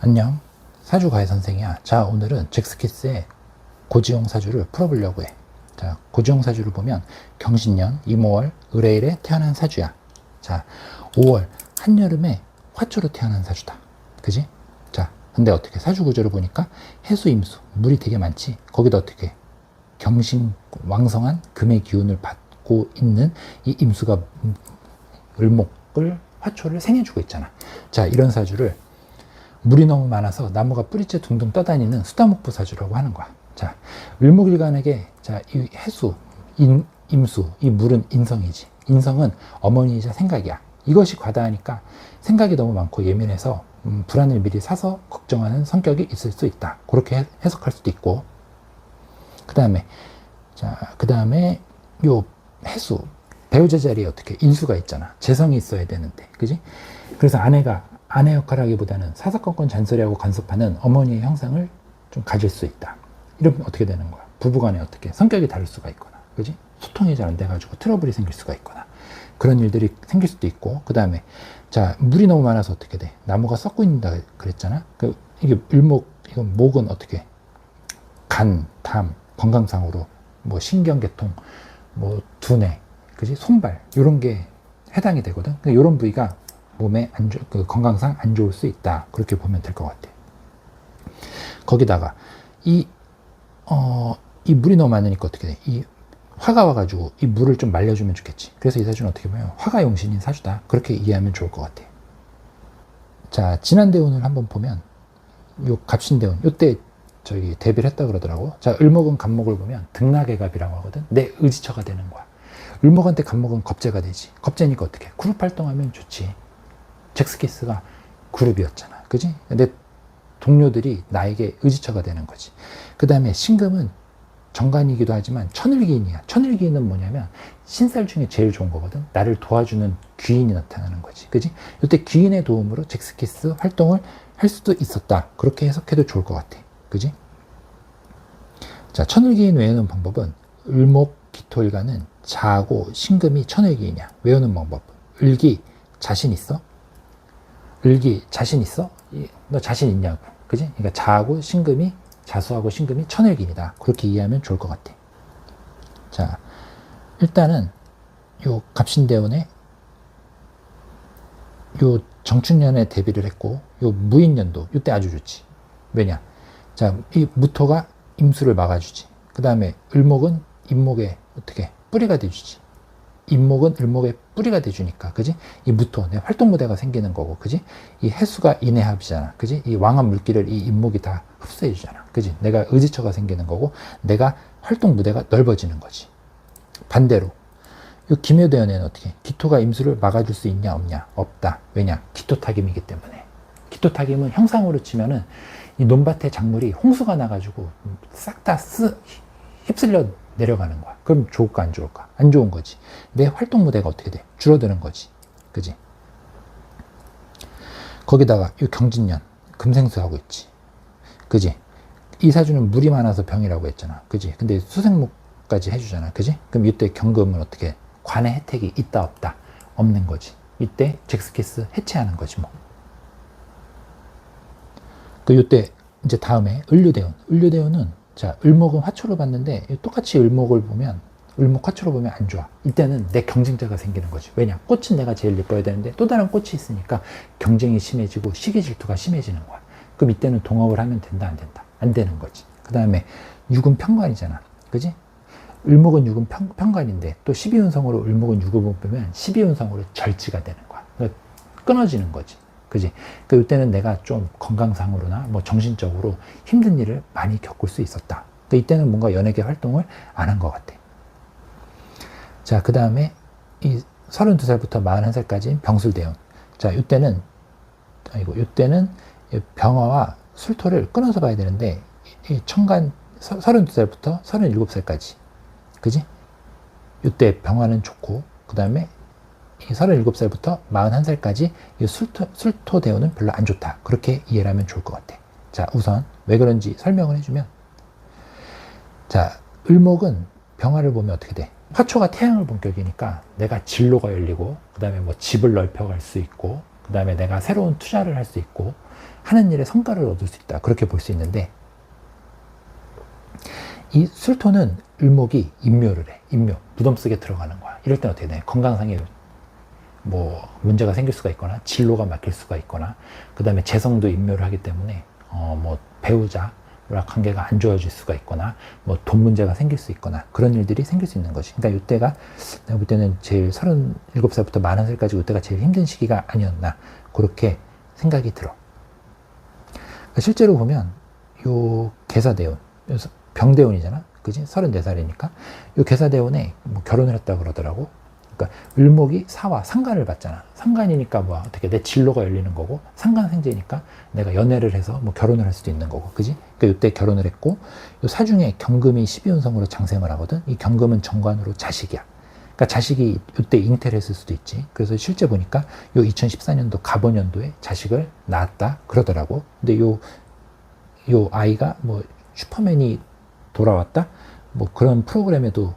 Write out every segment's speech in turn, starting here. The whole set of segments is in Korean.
안녕, 사주과외 선생이야. 자, 오늘은 잭스키스의 고지용 사주를 풀어보려고 해. 자, 고지용 사주를 보면 경신년, 이모월, 을해일에 태어난 사주야. 자, 5월 한여름에 화초로 태어난 사주다. 그지? 자, 근데 어떻게 사주 구조를 보니까 해수, 임수, 물이 되게 많지. 거기다 어떻게 경신 왕성한 금의 기운을 받고 있는 이 임수가 을목을 화초를 생해주고 있잖아. 자, 이런 사주를 물이 너무 많아서 나무가 뿌리째 둥둥 떠다니는 수다목부 사주라고 하는 거야. 자, 을목일간에게 자, 이 해수, 임수, 이 물은 인성이지. 인성은 어머니이자 생각이야. 이것이 과다하니까 생각이 너무 많고 예민해서 불안을 미리 사서 걱정하는 성격이 있을 수 있다. 그렇게 해석할 수도 있고. 그 다음에 요 해수, 배우자 자리에 어떻게 인수가 있잖아. 재성이 있어야 되는데, 그지? 그래서 아내 역할 하기보다는 사사건건 잔소리하고 간섭하는 어머니의 형상을 좀 가질 수 있다. 이러면 어떻게 되는 거야? 부부간에 어떻게 성격이 다를 수가 있거나, 그지? 소통이 잘 안 돼가지고 트러블이 생길 수가 있거나 그런 일들이 생길 수도 있고. 그 다음에 자, 물이 너무 많아서 어떻게 돼? 나무가 썩고 있는다 그랬잖아. 이게 을목, 이건 목은 어떻게? 간, 담, 건강상으로 뭐 신경계통, 뭐 두뇌, 그지? 손발 이런 게 해당이 되거든. 이런 부위가 몸에 건강상 안 좋을 수 있다. 그렇게 보면 될 것 같아. 거기다가 이 물이 너무 많으니까 어떻게 돼? 이 화가 와가지고 이 물을 좀 말려주면 좋겠지. 그래서 이 사주는 어떻게 보면 화가 용신인 사주다. 그렇게 이해하면 좋을 것 같아. 자, 진한대운을 한번 보면 요 갑신대운, 요때 저기 대비를 했다 그러더라고. 자, 을목은 갑목을 보면 등락애갑이라고 하거든. 내 의지처가 되는 거야. 을목한테 갑목은 겁재가 되지. 겁재니까 어떻게? 그룹 활동하면 좋지. 잭스키스가 그룹이었잖아. 그지? 내 동료들이 나에게 의지처가 되는 거지. 그 다음에 신금은 정관이기도 하지만 천을기인이야. 천을기인은 뭐냐면 신살 중에 제일 좋은 거거든. 나를 도와주는 귀인이 나타나는 거지. 그지? 이때 귀인의 도움으로 잭스키스 활동을 할 수도 있었다. 그렇게 해석해도 좋을 것 같아. 그지? 자, 천을기인 외우는 방법은 을목, 기토일간은 자하고 신금이 천을기인이야. 외우는 방법. 을기 자신 있어? 을기 자신 있어? 너 자신 있냐고. 그지? 그러니까 자하고 신금이, 자수하고 신금이 천을기인이다. 그렇게 이해하면 좋을 것 같아. 자, 일단은 요 갑신대운에 요 정춘년에 대비를 했고, 요 무인년도 요때 아주 좋지. 왜냐? 자, 이 무토가 임수를 막아주지. 그 다음에 을목은 임목에 어떻게 뿌리가 돼주지. 임목은 을목에 뿌리가 돼주니까, 그지? 이 무토, 내 활동 무대가 생기는 거고, 그지? 이 해수가 인해합이잖아, 그지? 이 왕한 물기를 이 임목이 다 흡수해주잖아, 그지? 내가 의지처가 생기는 거고, 내가 활동 무대가 넓어지는 거지. 반대로, 이 기묘대원에는 어떻게? 기토가 임수를 막아줄 수 있냐, 없냐? 없다. 왜냐? 기토타김이기 때문에. 기토타김은 형상으로 치면은 이 논밭의 작물이 홍수가 나가지고 싹 다 휩쓸려 내려가는 거야. 그럼 좋을까 안 좋을까? 안 좋은 거지. 내 활동 무대가 어떻게 돼? 줄어드는 거지. 그지? 거기다가 이 경진년 금생수하고 있지. 그지? 이 사주는 물이 많아서 병이라고 했잖아. 그지? 근데 수생목까지 해주잖아. 그지? 그럼 이때 경금은 어떻게? 관의 혜택이 있다 없다? 없는 거지. 이때 잭스키스 해체하는 거지 뭐. 이때 이제 다음에 을류대운. 을류대운은 자, 을목은 화초를 봤는데 똑같이 을목을 보면 을목 화초로 보면 안 좋아. 이때는 내 경쟁자가 생기는 거지. 왜냐? 꽃은 내가 제일 예뻐야 되는데 또 다른 꽃이 있으니까 경쟁이 심해지고 시기 질투가 심해지는 거야. 그럼 이때는 동업을 하면 된다 안 된다? 안 되는 거지. 그 다음에 육은 편관이잖아. 그지? 을목은 육은 편관인데 또 12운성으로 을목은 육을 보면 12운성으로 절지가 되는 거야. 그러니까 끊어지는 거지. 그지? 이때는 내가 좀 건강상으로나 뭐 정신적으로 힘든 일을 많이 겪을 수 있었다. 이때는 뭔가 연예계 활동을 안 한 것 같아. 자, 그 다음에 이 32살부터 41살까지 병술대운. 자, 이때는 병화와 술토를 끊어서 봐야 되는데, 이 천간 32살부터 37살까지. 그지? 이때 병화는 좋고, 그 다음에 이 37살부터 41살까지 이 술토 대운은 별로 안 좋다. 그렇게 이해를 하면 좋을 것 같아. 자, 우선 왜 그런지 설명을 해주면, 자, 을목은 병화를 보면 어떻게 돼? 화초가 태양을 본격이니까 내가 진로가 열리고, 그 다음에 뭐 집을 넓혀갈 수 있고, 그 다음에 내가 새로운 투자를 할 수 있고 하는 일에 성과를 얻을 수 있다. 그렇게 볼 수 있는데 이 술토는 을목이 임묘를 해. 임묘. 무덤 속에 들어가는 거야. 이럴 때는 어떻게 돼? 건강상에 뭐 문제가 생길 수가 있거나 진로가 막힐 수가 있거나 그 다음에 재성도 임묘를 하기 때문에 뭐 배우자랑 관계가 안 좋아질 수가 있거나 뭐 돈 문제가 생길 수 있거나 그런 일들이 생길 수 있는 것이. 그러니까 이때가 내가 볼 때는 제일 37살부터 40살까지 이때가 제일 힘든 시기가 아니었나 그렇게 생각이 들어. 그러니까 실제로 보면 요 계사대운, 병대운이잖아. 그지? 34살이니까 요 계사대운에 뭐 결혼을 했다 그러더라고. 그러니까 을목이 사와 상간을 받잖아. 상간이니까 뭐 어떻게 내 진로가 열리는 거고 상간생제니까 내가 연애를 해서 뭐 결혼을 할 수도 있는 거고, 그지? 그러니까 이때 결혼을 했고 요 사중에 경금이 12운성으로 장생을 하거든. 이 경금은 정관으로 자식이야. 그러니까 자식이 이때 잉태를 했을 수도 있지. 그래서 실제 보니까 요 2014년도 갑오년도에 자식을 낳았다 그러더라고. 근데 요 아이가 뭐 슈퍼맨이 돌아왔다? 뭐 그런 프로그램에도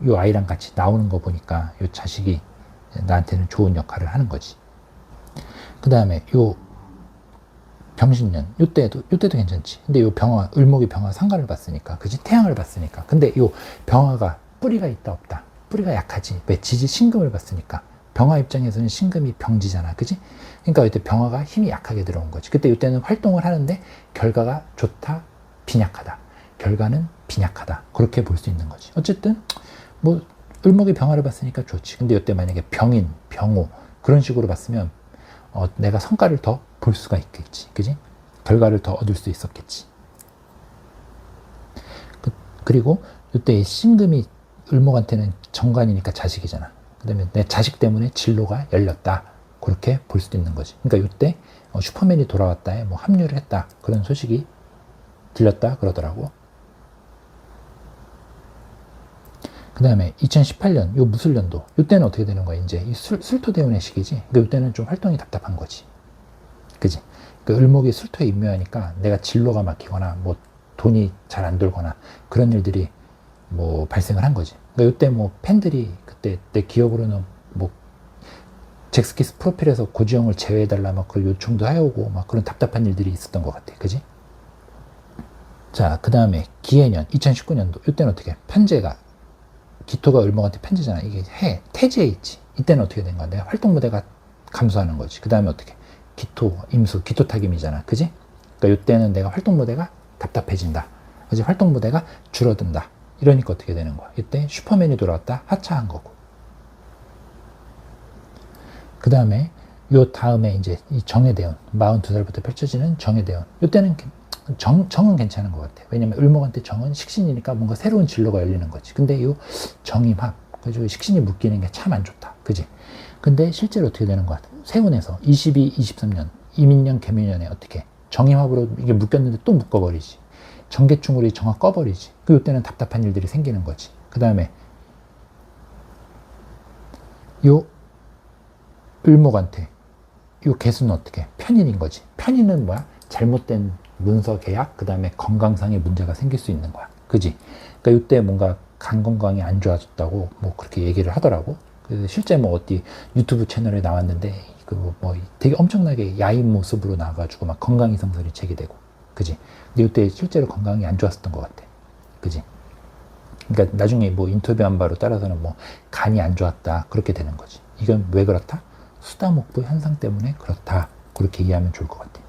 요 아이랑 같이 나오는 거 보니까 요 자식이 나한테는 좋은 역할을 하는 거지. 그 다음에 요 병신년, 요때도 괜찮지. 근데 요 병화, 을목이 병화 상관을 봤으니까, 그지? 태양을 봤으니까. 근데 요 병화가 뿌리가 있다 없다. 뿌리가 약하지. 왜? 지지 신금을 봤으니까. 병화 입장에서는 신금이 병지잖아. 그지? 그러니까 이때 병화가 힘이 약하게 들어온 거지. 그때 이때는 활동을 하는데 결과가 좋다, 빈약하다. 결과는 빈약하다. 그렇게 볼 수 있는 거지. 어쨌든 뭐 을목이 병화를 봤으니까 좋지. 근데 이때 만약에 병인, 병호 그런 식으로 봤으면 내가 성과를 더 볼 수가 있겠지. 그지? 결과를 더 얻을 수 있었겠지. 그리고 이때 신금이 을목한테는 정관이니까 자식이잖아. 그 다음에 내 자식 때문에 진로가 열렸다. 그렇게 볼 수도 있는 거지. 그러니까 이때 슈퍼맨이 돌아왔다에 뭐 합류를 했다. 그런 소식이 들렸다 그러더라고. 그 다음에 2018년 요 무술년도 요때는 어떻게 되는 거야? 이제 이 술토대운의 시기지. 그러니까 요때는 좀 활동이 답답한 거지. 그지? 그러니까 을목이 술토에 임묘하니까 내가 진로가 막히거나 뭐 돈이 잘 안 돌거나 그런 일들이 뭐 발생을 한 거지. 그러니까 요때 뭐 팬들이 그때 내 기억으로는 뭐 잭스키스 프로필에서 고지영을 제외해달라 막 그런 요청도 해오고 막 그런 답답한 일들이 있었던 것 같아. 그지? 자, 그 다음에 기해년 2019년도 요때는 어떻게? 편제가 기토가 을목한테 편제잖아. 이게 태지에 있지. 이때는 어떻게 된 거야? 내가 활동 무대가 감소하는 거지. 그 다음에 어떻게? 기토, 임수, 기토 타김이잖아. 그지? 그러니까 이때는 내가 활동 무대가 답답해진다. 그지? 활동 무대가 줄어든다. 이러니까 어떻게 되는 거야? 이때 슈퍼맨이 돌아왔다. 하차한 거고. 그 다음에 요 다음에 이제 이 정해대운 42살부터 펼쳐지는 정해대운. 이때는 정은 괜찮은 것 같아. 왜냐면 을목한테 정은 식신이니까 뭔가 새로운 진로가 열리는 거지. 근데 이 정임합, 그죠? 식신이 묶이는 게 참 안 좋다. 그지? 근데 실제로 어떻게 되는 것 같아? 세운에서 22, 23년, 이민년, 개민년에 어떻게? 정임합으로 이게 묶였는데 또 묶어버리지. 정계충으로 정화 꺼버리지. 그 이때는 답답한 일들이 생기는 거지. 그 다음에 요 을목한테 요 개수는 어떻게? 편인인 거지. 편인은 뭐야? 잘못된 문서 계약, 그 다음에 건강상의 문제가 생길 수 있는 거야. 그지? 그러니까 이때 뭔가 간 건강이 안 좋아졌다고 뭐 그렇게 얘기를 하더라고. 그래서 실제 뭐 어디 유튜브 채널에 나왔는데 그 뭐 되게 엄청나게 야인 모습으로 나와가지고 막 건강 이상설이 제기되고. 그지? 근데 이때 실제로 건강이 안 좋았었던 것 같아. 그지? 그러니까 나중에 뭐 인터뷰한 바로 따라서는 뭐 간이 안 좋았다. 그렇게 되는 거지. 이건 왜 그렇다? 수다목도 현상 때문에 그렇다. 그렇게 이해하면 좋을 것 같아.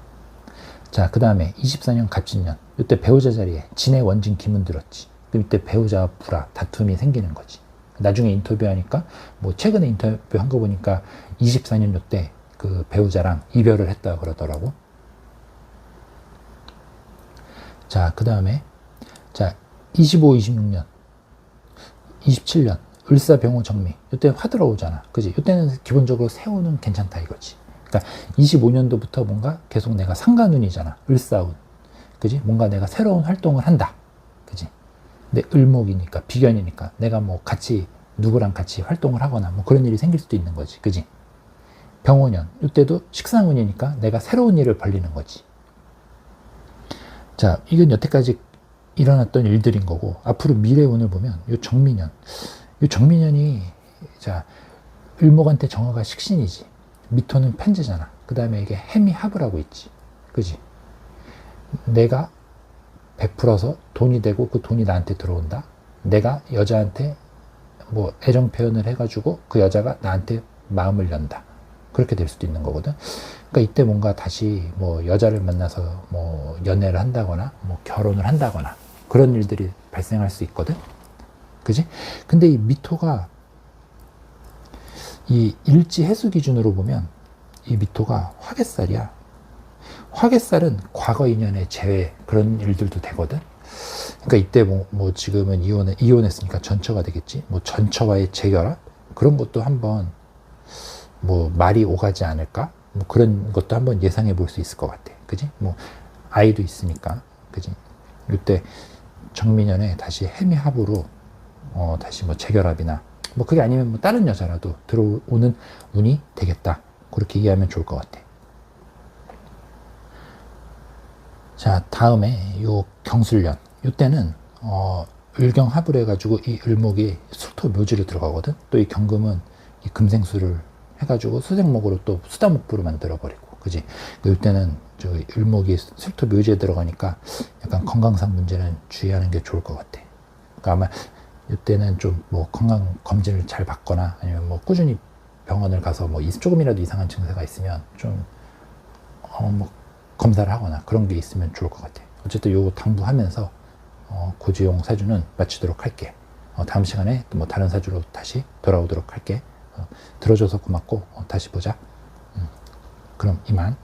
자, 그 다음에 24년 갑진년. 이때 배우자 자리에 진의 원진 기문 들었지. 그럼 이때 배우자와 불화, 다툼이 생기는 거지. 나중에 인터뷰하니까, 뭐 최근에 인터뷰한 거 보니까 24년 요때 그 배우자랑 이별을 했다 그러더라고. 자, 그 다음에, 자, 25, 26년, 27년, 을사병호 정미. 이때 화 들어오잖아. 그지? 이때는 기본적으로 세우는 괜찮다 이거지. 그러니까 25년도부터 뭔가 계속 내가 상간운이잖아. 을사운. 그지? 뭔가 내가 새로운 활동을 한다. 그지? 근데 을목이니까, 비견이니까 내가 뭐 같이 누구랑 같이 활동을 하거나 뭐 그런 일이 생길 수도 있는 거지. 그지? 병호년. 이때도 식상운이니까 내가 새로운 일을 벌리는 거지. 자, 이건 여태까지 일어났던 일들인 거고, 앞으로 미래운을 보면 요 정미년. 요 정미년이, 자, 을목한테 정화가 식신이지. 미토는 편제잖아. 그 다음에 이게 해미합을 있지. 그지? 내가 베풀어서 돈이 되고 그 돈이 나한테 들어온다. 내가 여자한테 뭐 애정 표현을 해가지고 그 여자가 나한테 마음을 연다. 그렇게 될 수도 있는 거거든. 그러니까 이때 뭔가 다시 뭐 여자를 만나서 뭐 연애를 한다거나 뭐 결혼을 한다거나 그런 일들이 발생할 수 있거든. 그지? 근데 이 미토가 이 일지 해수 기준으로 보면 이 미토가 화개살이야. 화개살은 과거 인연의 재회 그런 일들도 되거든. 그러니까 이때 뭐 지금은 이혼했으니까 전처가 되겠지. 뭐 전처와의 재결합 그런 것도 한번 뭐 말이 오가지 않을까? 뭐 그런 것도 한번 예상해 볼 수 있을 것 같아. 그지? 뭐 아이도 있으니까. 그지? 이때 정민연에 다시 해미합으로 다시 뭐 재결합이나 뭐 그게 아니면 뭐 다른 여자라도 들어오는 운이 되겠다. 그렇게 이해하면 좋을 것 같아. 자, 다음에 요 경술년. 요때는 을경합을 해가지고 이 을목이 술토묘지로 들어가거든. 또 이 경금은 이 금생수를 해가지고 수생목으로 또 수다목부로 만들어버리고, 그지? 요때는 저 을목이 술토묘지에 들어가니까 약간 건강상 문제는 주의하는 게 좋을 것 같아. 그러니까 아마 이때는 좀 뭐 건강 검진을 잘 받거나 아니면 뭐 꾸준히 병원을 가서 뭐 조금이라도 이상한 증세가 있으면 좀 뭐 검사를 하거나 그런 게 있으면 좋을 것 같아. 어쨌든 요거 당부하면서 고지용 사주는 마치도록 할게. 다음 시간에 또 뭐 다른 사주로 다시 돌아오도록 할게. 들어줘서 고맙고 다시 보자. 그럼 이만.